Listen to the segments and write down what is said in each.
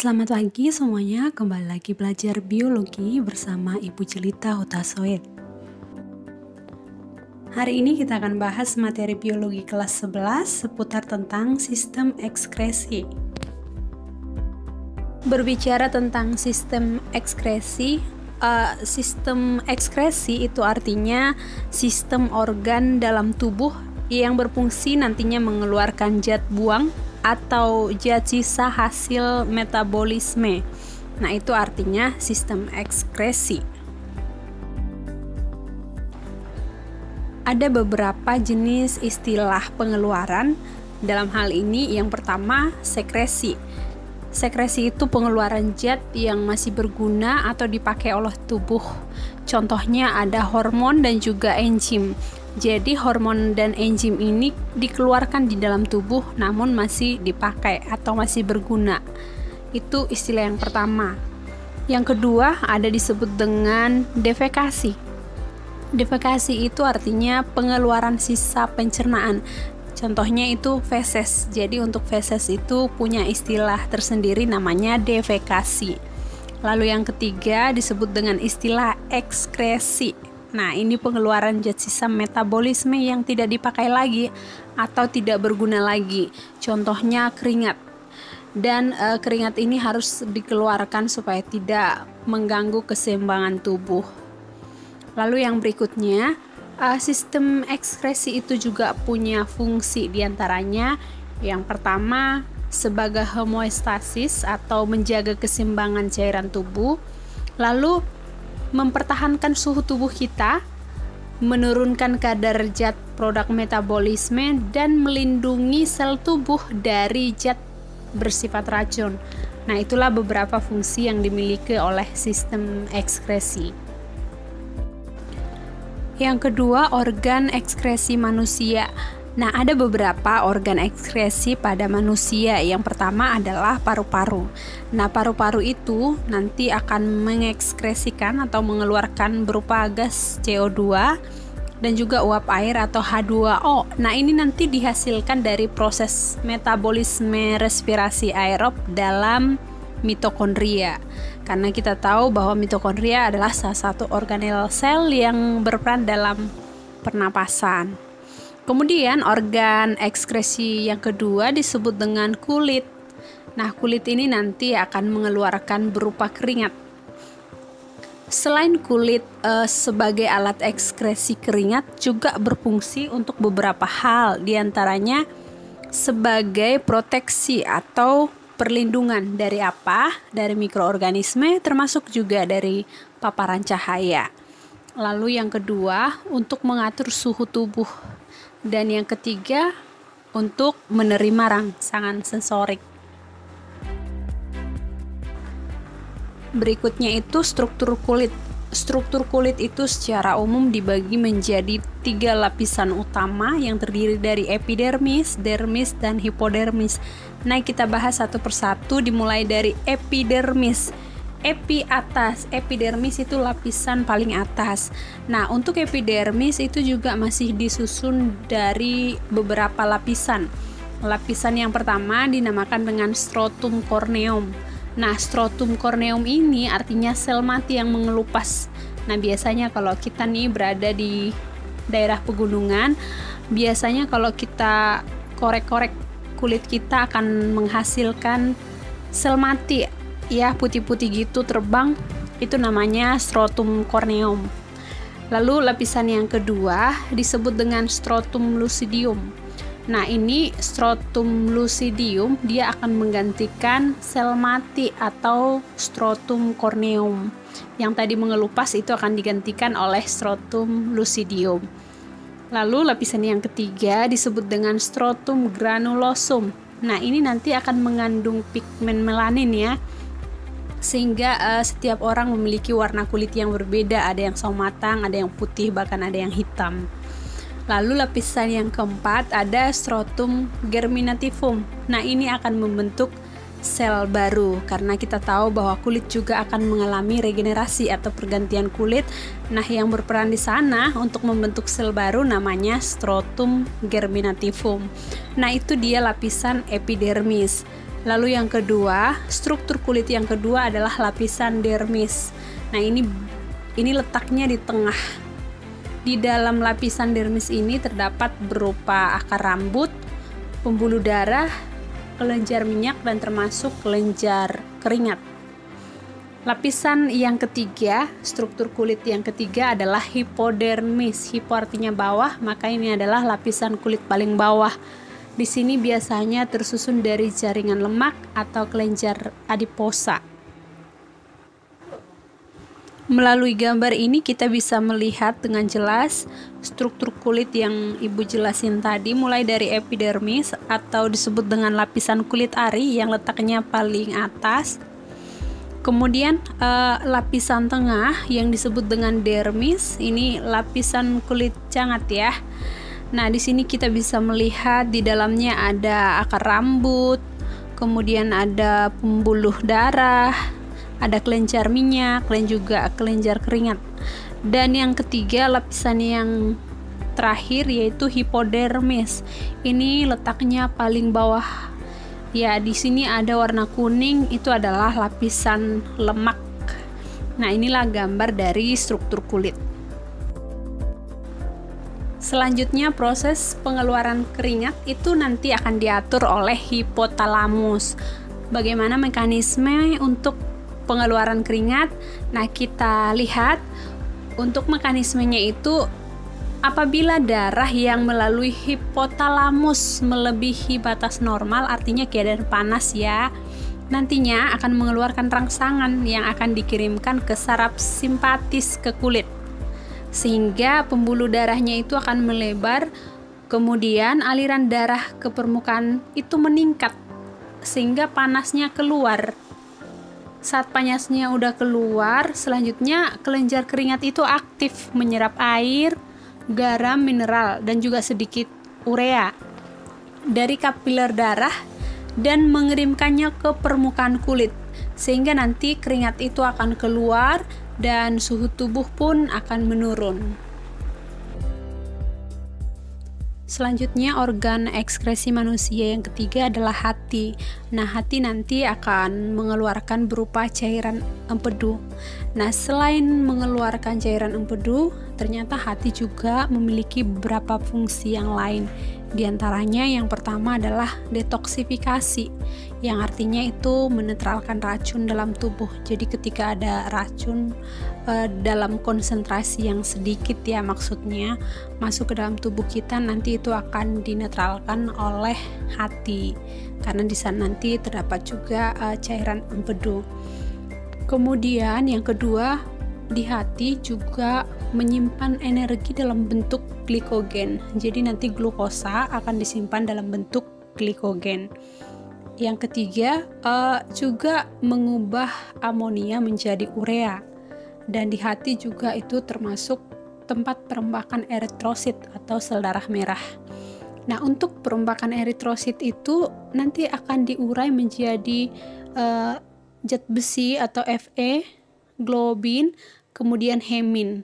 Selamat pagi semuanya, kembali lagi belajar biologi bersama Ibu Jelita Hutasoid. Hari ini kita akan bahas materi biologi kelas 11 seputar tentang sistem ekskresi. Berbicara tentang sistem ekskresi itu artinya sistem organ dalam tubuh yang berfungsi nantinya mengeluarkan zat buang atau zat sisa hasil metabolisme. Nah, itu artinya sistem ekskresi. Ada beberapa jenis istilah pengeluaran. Dalam hal ini yang pertama sekresi. Sekresi itu pengeluaran zat yang masih berguna atau dipakai oleh tubuh. Contohnya ada hormon dan juga enzim. Jadi hormon dan enzim ini dikeluarkan di dalam tubuh namun masih dipakai atau masih berguna. Itu istilah yang pertama. Yang kedua ada disebut dengan defekasi. Defekasi itu artinya pengeluaran sisa pencernaan. Contohnya itu feses. Jadi untuk feses itu punya istilah tersendiri namanya defekasi. Lalu yang ketiga disebut dengan istilah ekskresi. Nah, ini pengeluaran zat sisa metabolisme yang tidak dipakai lagi atau tidak berguna lagi. Contohnya keringat. Dan keringat ini harus dikeluarkan supaya tidak mengganggu keseimbangan tubuh. Lalu yang berikutnya, sistem ekskresi itu juga punya fungsi diantaranya. Yang pertama, sebagai homeostasis atau menjaga keseimbangan cairan tubuh. Lalu mempertahankan suhu tubuh kita, menurunkan kadar zat produk metabolisme, dan melindungi sel tubuh dari zat bersifat racun. Nah, itulah beberapa fungsi yang dimiliki oleh sistem ekskresi. Yang kedua, organ ekskresi manusia. Nah, ada beberapa organ ekskresi pada manusia. Yang pertama adalah paru-paru. Nah, paru-paru itu nanti akan mengekskresikan atau mengeluarkan berupa gas CO2 dan juga uap air atau H2O. Nah, ini nanti dihasilkan dari proses metabolisme respirasi aerob dalam mitokondria. Karena kita tahu bahwa mitokondria adalah salah satu organel sel yang berperan dalam pernapasan. Kemudian organ ekskresi yang kedua disebut dengan kulit. Nah, kulit ini nanti akan mengeluarkan berupa keringat. Selain kulit sebagai alat ekskresi keringat juga berfungsi untuk beberapa hal, diantaranya sebagai proteksi atau perlindungan dari apa? Dari mikroorganisme, termasuk juga dari paparan cahaya. Lalu yang kedua, untuk mengatur suhu tubuh. Dan yang ketiga, untuk menerima rangsangan sensorik. Berikutnya itu struktur kulit. Struktur kulit itu secara umum dibagi menjadi 3 lapisan utama yang terdiri dari epidermis, dermis, dan hipodermis. Nah, kita bahas satu persatu dimulai dari epidermis. Epidermis itu lapisan paling atas. Nah, untuk epidermis itu juga masih disusun dari beberapa lapisan. Lapisan yang pertama dinamakan dengan strotum corneum. Nah, strotum corneum ini artinya sel mati yang mengelupas. Nah, biasanya kalau kita nih berada di daerah pegunungan, biasanya kalau kita korek-korek kulit kita akan menghasilkan sel mati. Ya, putih-putih gitu terbang, itu namanya strotum corneum. Lalu lapisan yang kedua disebut dengan strotum lucidium. Nah, ini strotum lucidium dia akan menggantikan sel mati atau strotum corneum. Yang tadi mengelupas itu akan digantikan oleh strotum lucidium. Lalu lapisan yang ketiga disebut dengan strotum granulosum. Nah, ini nanti akan mengandung pigmen melanin ya. Sehingga setiap orang memiliki warna kulit yang berbeda, ada yang sawo matang, ada yang putih, bahkan ada yang hitam. Lalu lapisan yang keempat ada strotum germinativum. Nah, ini akan membentuk sel baru karena kita tahu bahwa kulit juga akan mengalami regenerasi atau pergantian kulit. Nah, yang berperan di sana untuk membentuk sel baru namanya strotum germinativum. Nah, itu dia lapisan epidermis. Lalu yang kedua, struktur kulit yang kedua adalah lapisan dermis. Nah, ini letaknya di tengah. Di dalam lapisan dermis ini terdapat berupa akar rambut, pembuluh darah, kelenjar minyak, dan termasuk kelenjar keringat. Lapisan yang ketiga, struktur kulit yang ketiga adalah hipodermis. Hipo artinya bawah, maka ini adalah lapisan kulit paling bawah. Di sini biasanya tersusun dari jaringan lemak atau kelenjar adiposa. Melalui gambar ini kita bisa melihat dengan jelas struktur kulit yang Ibu jelasin tadi, mulai dari epidermis atau disebut dengan lapisan kulit ari yang letaknya paling atas. Kemudian lapisan tengah yang disebut dengan dermis, ini lapisan kulit cangat ya. Nah, di sini kita bisa melihat di dalamnya ada akar rambut, kemudian ada pembuluh darah, ada kelenjar minyak, dan juga kelenjar keringat. Dan yang ketiga, lapisan yang terakhir yaitu hipodermis. Ini letaknya paling bawah. Ya, di sini ada warna kuning, itu adalah lapisan lemak. Nah, inilah gambar dari struktur kulit. Selanjutnya, proses pengeluaran keringat itu nanti akan diatur oleh hipotalamus. Bagaimana mekanisme untuk pengeluaran keringat? Nah, kita lihat untuk mekanismenya itu apabila darah yang melalui hipotalamus melebihi batas normal, artinya keadaan panas ya, nantinya akan mengeluarkan rangsangan yang akan dikirimkan ke saraf simpatis ke kulit, sehingga pembuluh darahnya itu akan melebar, kemudian aliran darah ke permukaan itu meningkat sehingga panasnya keluar. Saat panasnya udah keluar, selanjutnya kelenjar keringat itu aktif menyerap air, garam, mineral, dan juga sedikit urea dari kapiler darah dan mengirimkannya ke permukaan kulit, sehingga nanti keringat itu akan keluar dan suhu tubuh pun akan menurun. Selanjutnya, organ ekskresi manusia yang ketiga adalah hati. Nah, hati nanti akan mengeluarkan berupa cairan empedu. Nah, selain mengeluarkan cairan empedu, ternyata hati juga memiliki beberapa fungsi yang lain. Di antaranya yang pertama adalah detoksifikasi, yang artinya itu menetralkan racun dalam tubuh. Jadi ketika ada racun dalam konsentrasi yang sedikit ya, maksudnya masuk ke dalam tubuh kita, nanti itu akan dinetralkan oleh hati, karena di sana nanti terdapat juga cairan empedu. Kemudian yang kedua, di hati juga menyimpan energi dalam bentuk glikogen. Jadi nanti glukosa akan disimpan dalam bentuk glikogen. Yang ketiga, juga mengubah amonia menjadi urea. Dan di hati juga itu termasuk tempat perombakan eritrosit atau sel darah merah. Nah, untuk perombakan eritrosit itu nanti akan diurai menjadi zat besi atau Fe, globin, kemudian hemin.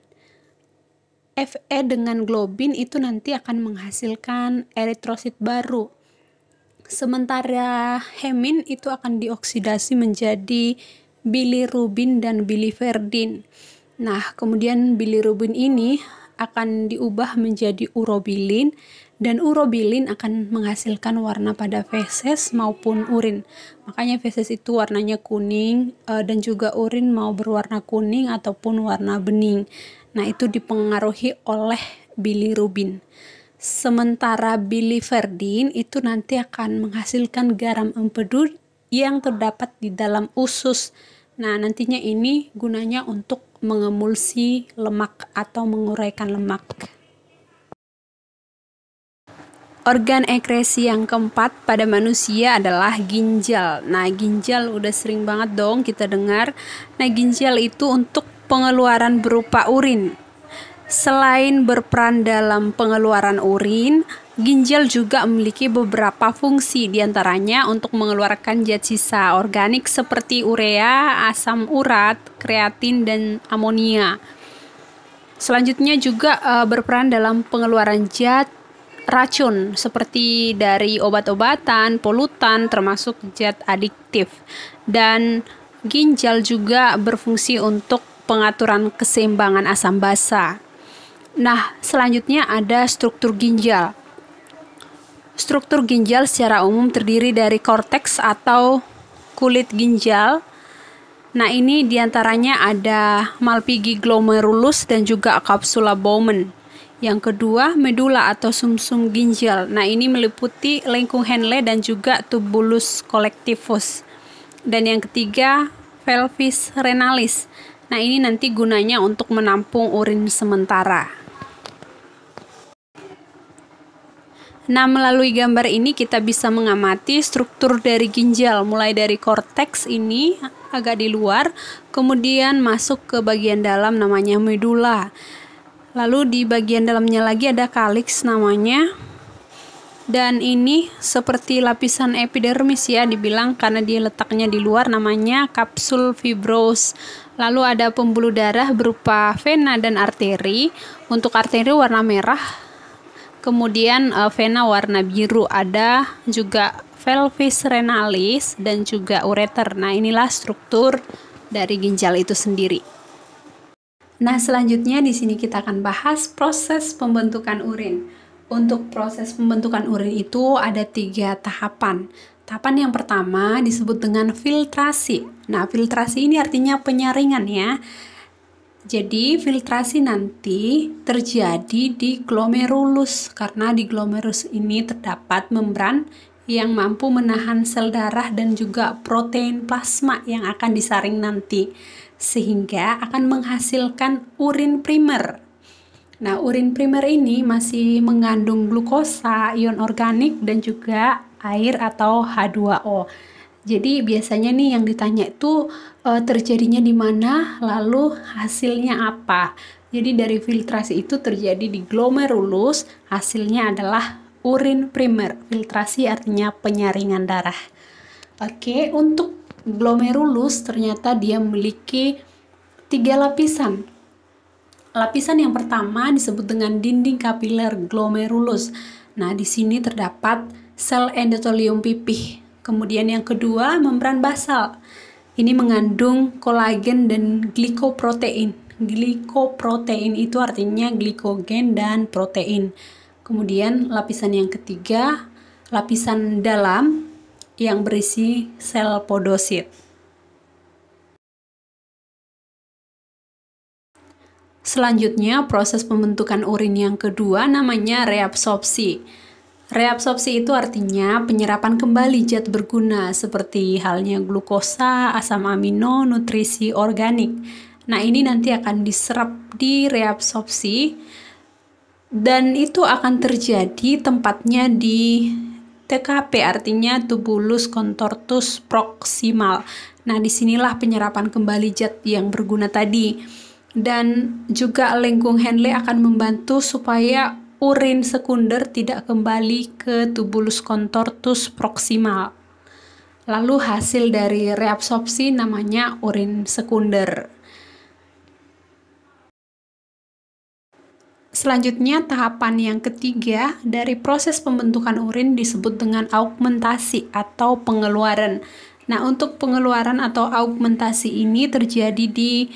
Fe dengan globin itu nanti akan menghasilkan eritrosit baru. Sementara hemin itu akan dioksidasi menjadi bilirubin dan biliverdin. Nah, kemudian bilirubin ini akan diubah menjadi urobilin, dan urobilin akan menghasilkan warna pada feses maupun urin. Makanya feses itu warnanya kuning, dan juga urin mau berwarna kuning ataupun warna bening. Nah, itu dipengaruhi oleh bilirubin. Sementara biliverdin itu nanti akan menghasilkan garam empedu yang terdapat di dalam usus. Nah, nantinya ini gunanya untuk mengemulsi lemak atau menguraikan lemak. Organ ekskresi yang keempat pada manusia adalah ginjal. Nah, ginjal udah sering banget dong kita dengar. Nah, ginjal itu untuk pengeluaran berupa urin. Selain berperan dalam pengeluaran urin, ginjal juga memiliki beberapa fungsi, diantaranya untuk mengeluarkan zat sisa organik seperti urea, asam urat, kreatin, dan amonia. Selanjutnya juga berperan dalam pengeluaran zat racun seperti dari obat-obatan, polutan, termasuk zat adiktif. Dan ginjal juga berfungsi untuk pengaturan keseimbangan asam basa. Nah, selanjutnya ada struktur ginjal. Struktur ginjal secara umum terdiri dari korteks atau kulit ginjal. Nah, ini diantaranya ada Malpighi glomerulus dan juga kapsula Bowman. Yang kedua, medula atau sumsum ginjal. Nah, ini meliputi lengkung Henle dan juga tubulus collectivus. Dan yang ketiga, pelvis renalis. Nah, ini nanti gunanya untuk menampung urin sementara. Nah, melalui gambar ini kita bisa mengamati struktur dari ginjal, mulai dari korteks ini agak di luar, kemudian masuk ke bagian dalam namanya medula. Lalu di bagian dalamnya lagi ada kaliks namanya. Dan ini seperti lapisan epidermis ya, dibilang karena dia letaknya di luar, namanya kapsul fibros. Lalu ada pembuluh darah berupa vena dan arteri. Untuk arteri warna merah, kemudian vena warna biru. Ada juga pelvis renalis dan juga ureter. Nah, inilah struktur dari ginjal itu sendiri. Nah, selanjutnya di sini kita akan bahas proses pembentukan urin. Untuk proses pembentukan urin itu ada 3 tahapan. Tahapan yang pertama disebut dengan filtrasi. Nah, filtrasi ini artinya penyaringan ya. Jadi filtrasi nanti terjadi di glomerulus, karena di glomerulus ini terdapat membran yang mampu menahan sel darah dan juga protein plasma yang akan disaring nanti, sehingga akan menghasilkan urin primer. Nah, urin primer ini masih mengandung glukosa, ion organik, dan juga air atau H2O. Jadi biasanya nih yang ditanya itu terjadinya di mana, lalu hasilnya apa. Jadi dari filtrasi itu terjadi di glomerulus, hasilnya adalah urin primer. Filtrasi artinya penyaringan darah. Oke, untuk glomerulus ternyata dia memiliki 3 lapisan. Lapisan yang pertama disebut dengan dinding kapiler glomerulus. Nah, di sini terdapat sel endotelium pipih. Kemudian yang kedua, membran basal. Ini mengandung kolagen dan glikoprotein. Glikoprotein itu artinya glikogen dan protein. Kemudian lapisan yang ketiga, lapisan dalam yang berisi sel podosit. Selanjutnya, proses pembentukan urin yang kedua namanya reabsorpsi. Reabsorpsi itu artinya penyerapan kembali zat berguna seperti halnya glukosa, asam amino, nutrisi organik. Nah, ini nanti akan diserap di reabsorpsi dan itu akan terjadi tempatnya di TKP, artinya tubulus contortus proximal. Nah, disinilah penyerapan kembali zat yang berguna tadi. Dan juga lengkung Henle akan membantu supaya urin sekunder tidak kembali ke tubulus contortus proximal. Lalu hasil dari reabsorpsi namanya urin sekunder. Selanjutnya tahapan yang ketiga dari proses pembentukan urin disebut dengan augmentasi atau pengeluaran. Nah, untuk pengeluaran atau augmentasi ini terjadi di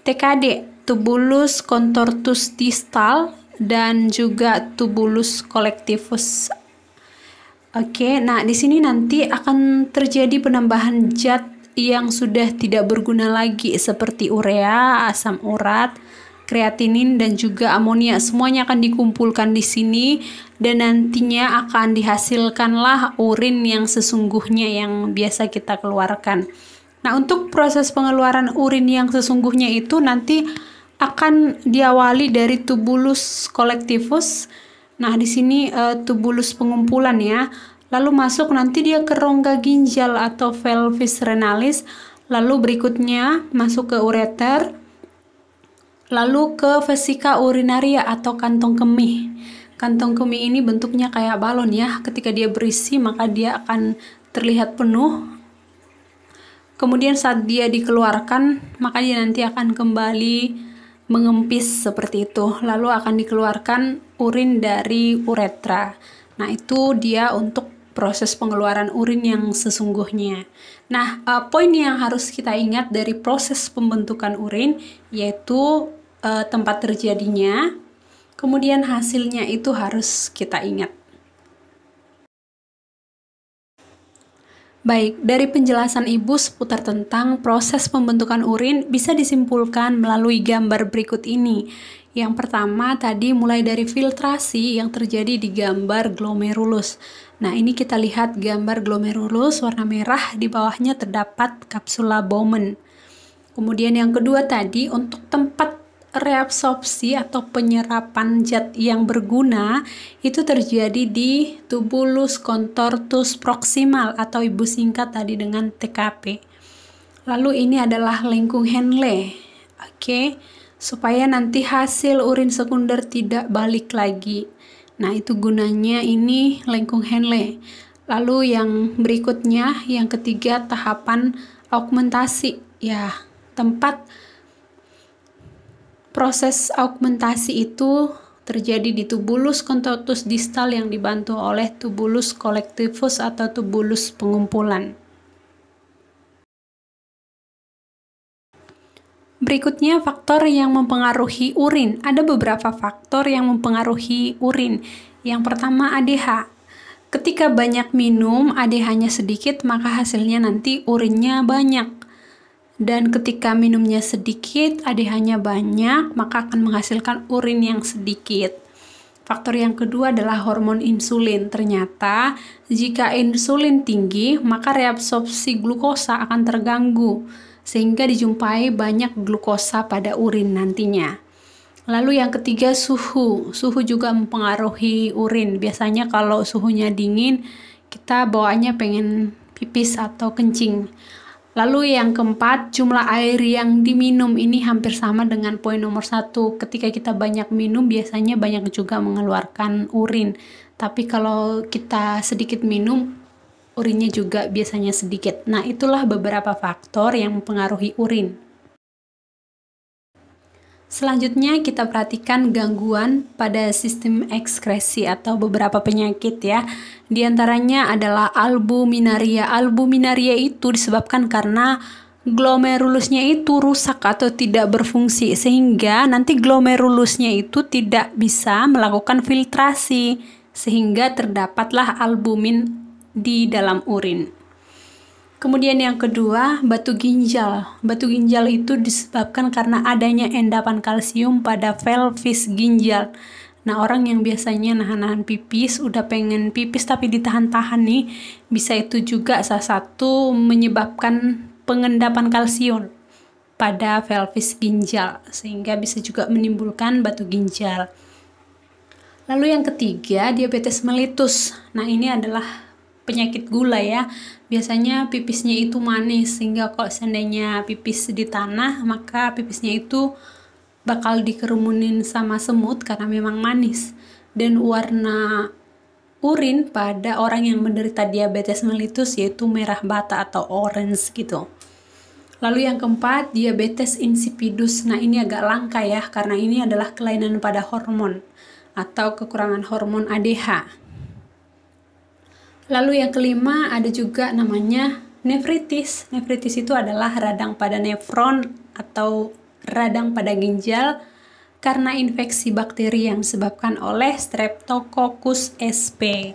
TKD, tubulus contortus distal, dan juga tubulus collectivus. Oke, nah di sini nanti akan terjadi penambahan zat yang sudah tidak berguna lagi seperti urea, asam urat, kreatinin, dan juga amonia. Semuanya akan dikumpulkan di sini dan nantinya akan dihasilkanlah urin yang sesungguhnya yang biasa kita keluarkan. Nah, untuk proses pengeluaran urin yang sesungguhnya itu nanti akan diawali dari tubulus collectivus. Nah, di sini tubulus pengumpulan ya. Lalu masuk nanti dia ke rongga ginjal atau pelvis renalis. Lalu berikutnya masuk ke ureter. Lalu ke vesika urinaria atau kantong kemih. Kantong kemih ini bentuknya kayak balon ya. Ketika dia berisi maka dia akan terlihat penuh. Kemudian saat dia dikeluarkan maka dia nanti akan kembali mengempis seperti itu, lalu akan dikeluarkan urin dari uretra. Nah, itu dia untuk proses pengeluaran urin yang sesungguhnya. Nah, poin yang harus kita ingat dari proses pembentukan urin yaitu tempat terjadinya, kemudian hasilnya itu harus kita ingat. Baik, dari penjelasan Ibu seputar tentang proses pembentukan urin bisa disimpulkan melalui gambar berikut ini. Yang pertama tadi mulai dari filtrasi yang terjadi di gambar glomerulus. Nah, ini kita lihat gambar glomerulus warna merah, di bawahnya terdapat kapsula Bowman. Kemudian yang kedua tadi untuk tempat reabsorpsi atau penyerapan zat yang berguna itu terjadi di tubulus contortus proximal atau Ibu singkat tadi dengan TKP. Lalu ini adalah lengkung Henle. Oke, supaya nanti hasil urin sekunder tidak balik lagi. Nah, itu gunanya ini lengkung Henle. Lalu yang berikutnya, yang ketiga tahapan augmentasi. Ya, tempat proses augmentasi itu terjadi di tubulus contortus distal yang dibantu oleh tubulus collectivus atau tubulus pengumpulan. Berikutnya faktor yang mempengaruhi urin. Ada beberapa faktor yang mempengaruhi urin. Yang pertama ADH. Ketika banyak minum, ADH-nya sedikit, maka hasilnya nanti urinnya banyak. Dan ketika minumnya sedikit, ADH-nya banyak, maka akan menghasilkan urin yang sedikit. Faktor yang kedua adalah hormon insulin. Ternyata, jika insulin tinggi, maka reabsorpsi glukosa akan terganggu, sehingga dijumpai banyak glukosa pada urin nantinya. Lalu yang ketiga suhu. Suhu juga mempengaruhi urin. Biasanya kalau suhunya dingin, kita bawaannya pengen pipis atau kencing. Lalu yang keempat, jumlah air yang diminum ini hampir sama dengan poin nomor 1. Ketika kita banyak minum, biasanya banyak juga mengeluarkan urin. Tapi kalau kita sedikit minum, urinnya juga biasanya sedikit. Nah, itulah beberapa faktor yang mempengaruhi urin. Selanjutnya kita perhatikan gangguan pada sistem ekskresi atau beberapa penyakit ya. Di antaranya adalah albuminaria. Albuminaria itu disebabkan karena glomerulusnya itu rusak atau tidak berfungsi, sehingga nanti glomerulusnya itu tidak bisa melakukan filtrasi, sehingga terdapatlah albumin di dalam urin. Kemudian yang kedua, batu ginjal. Batu ginjal itu disebabkan karena adanya endapan kalsium pada pelvis ginjal. Nah, orang yang biasanya nahan-nahan pipis, udah pengen pipis tapi ditahan-tahan nih, bisa itu juga salah satu menyebabkan pengendapan kalsium pada pelvis ginjal, sehingga bisa juga menimbulkan batu ginjal. Lalu yang ketiga, diabetes mellitus. Nah, ini adalah penyakit gula ya. Biasanya pipisnya itu manis, sehingga kalau seandainya pipis di tanah, maka pipisnya itu bakal dikerumunin sama semut karena memang manis. Dan warna urin pada orang yang menderita diabetes mellitus yaitu merah bata atau orange gitu. Lalu yang keempat, diabetes insipidus. Nah, ini agak langka ya, karena ini adalah kelainan pada hormon atau kekurangan hormon ADH. Lalu yang kelima ada juga namanya nefritis. Nefritis itu adalah radang pada nefron atau radang pada ginjal karena infeksi bakteri yang disebabkan oleh Streptococcus sp.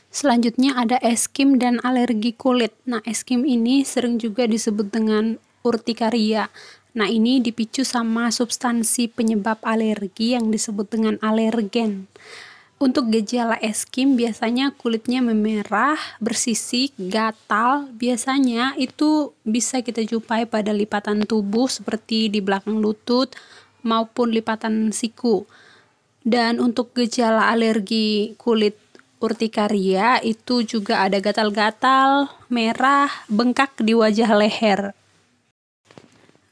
Selanjutnya ada eskim dan alergi kulit. Nah, eskim ini sering juga disebut dengan urtikaria. Nah, ini dipicu sama substansi penyebab alergi yang disebut dengan alergen. Untuk gejala eskim biasanya kulitnya memerah, bersisik, gatal. Biasanya itu bisa kita jumpai pada lipatan tubuh seperti di belakang lutut maupun lipatan siku. Dan untuk gejala alergi kulit urtikaria itu juga ada gatal-gatal, merah, bengkak di wajah leher.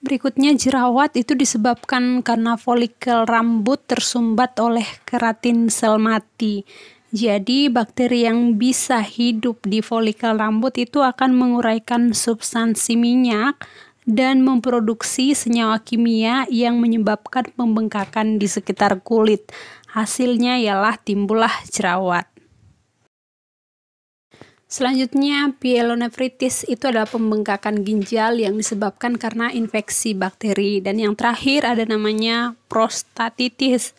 Berikutnya jerawat itu disebabkan karena folikel rambut tersumbat oleh keratin sel mati. Jadi bakteri yang bisa hidup di folikel rambut itu akan menguraikan substansi minyak dan memproduksi senyawa kimia yang menyebabkan pembengkakan di sekitar kulit. Hasilnya ialah timbullah jerawat. Selanjutnya, pyelonefritis itu adalah pembengkakan ginjal yang disebabkan karena infeksi bakteri. Dan yang terakhir ada namanya prostatitis.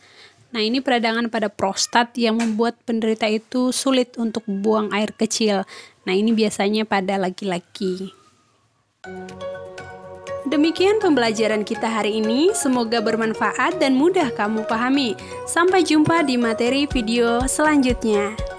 Nah, ini peradangan pada prostat yang membuat penderita itu sulit untuk buang air kecil. Nah, ini biasanya pada laki-laki. Demikian pembelajaran kita hari ini, semoga bermanfaat dan mudah kamu pahami. Sampai jumpa di materi video selanjutnya.